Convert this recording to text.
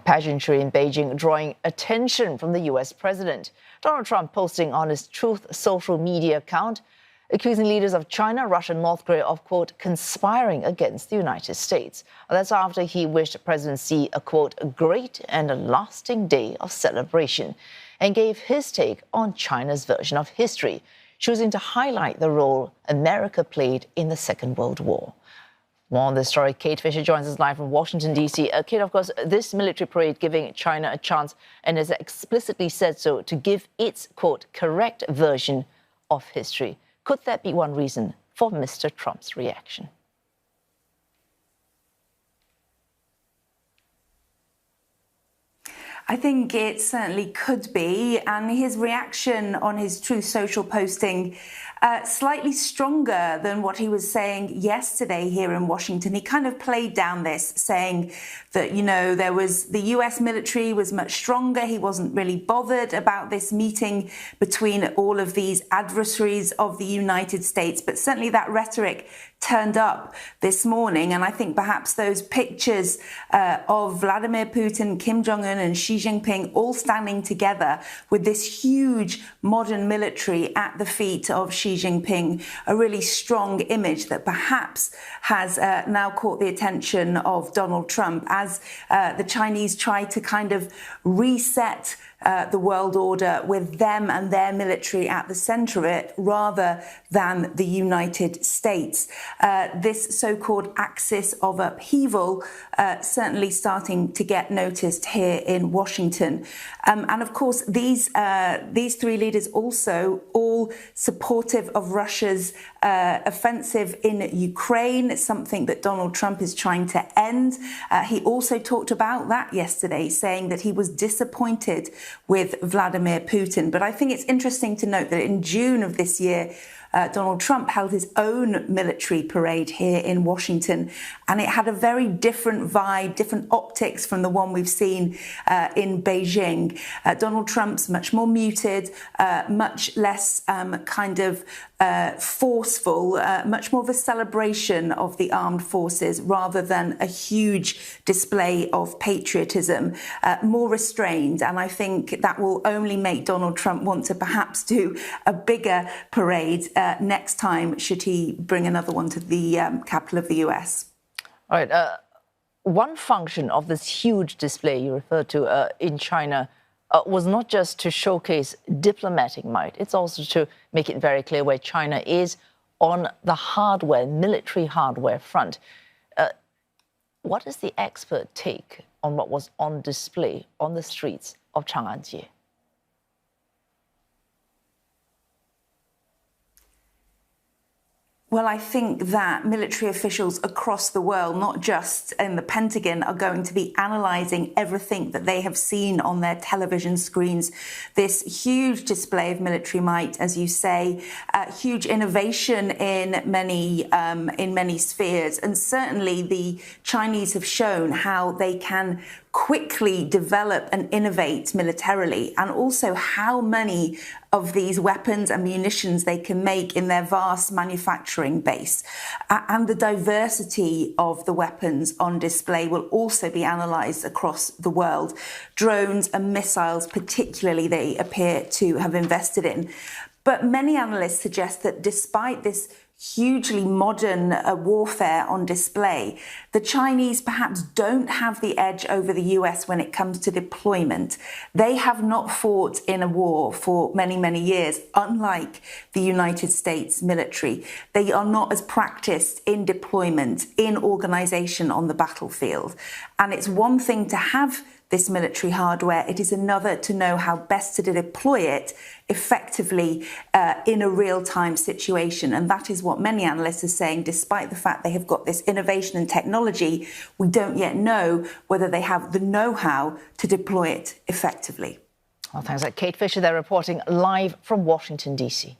Pageantry in Beijing drawing attention from the US president. Donald Trump posting on his Truth social media account, accusing leaders of China, Russia and North Korea of, quote, conspiring against the United States. That's after he wished President Xi a, quote, a great and a lasting day of celebration, and gave his take on China's version of history, choosing to highlight the role America played in the Second World War. More on this story, Kate Fisher joins us live from Washington, D.C. Kate, of course, this military parade giving China a chance, and has explicitly said so, to give its, quote, correct version of history. Could that be one reason for Mr. Trump's reaction? I think it certainly could be, and his reaction on his Truth Social posting slightly stronger than what he was saying yesterday here in Washington. He kind of played down this, saying that, you know, the US military was much stronger. He wasn't really bothered about this meeting between all of these adversaries of the United States. But certainly that rhetoric turned up this morning. And I think perhaps those pictures of Vladimir Putin, Kim Jong-un and Xi Jinping all standing together with this huge modern military at the feet of Xi Jinping, a really strong image that perhaps has now caught the attention of Donald Trump as the Chinese try to kind of reset the world order with them and their military at the center of it, rather than the United States. This so-called axis of upheaval certainly starting to get noticed here in Washington. And of course, these three leaders also all supportive of Russia's offensive in Ukraine, something that Donald Trump is trying to end. He also talked about that yesterday, saying that he was disappointed with Vladimir Putin. But I think it's interesting to note that in June of this year, Donald Trump held his own military parade here in Washington, and it had a very different vibe, different optics from the one we've seen in Beijing. Donald Trump's much more muted, much less kind of forceful, much more of a celebration of the armed forces rather than a huge display of patriotism, more restrained. And I think that will only make Donald Trump want to perhaps do a bigger parade next time, should he bring another one to the capital of the US. All right. One function of this huge display you referred to in China was not just to showcase diplomatic might, it's also to make it very clear where China is on the hardware, military hardware front. What is the expert take on what was on display on the streets of Chang'an? Well, I think that military officials across the world, not just in the Pentagon, are going to be analysing everything that they have seen on their television screens. This huge display of military might, as you say, huge innovation in many spheres. And certainly the Chinese have shown how they can quickly develop and innovate militarily, and also how many of these weapons and munitions they can make in their vast manufacturing base. And the diversity of the weapons on display will also be analysed across the world. Drones and missiles particularly they appear to have invested in. But many analysts suggest that despite this hugely modern warfare on display, the Chinese perhaps don't have the edge over the US when it comes to deployment. They have not fought in a war for many, many years, unlike the United States military. They are not as practiced in deployment, in organisation on the battlefield. And it's one thing to have this military hardware, it is another to know how best to deploy it effectively in a real-time situation. And that is what many analysts are saying. Despite the fact they have got this innovation and technology, we don't yet know whether they have the know-how to deploy it effectively. Well, thanks. Kate Fisher there reporting live from Washington, D.C.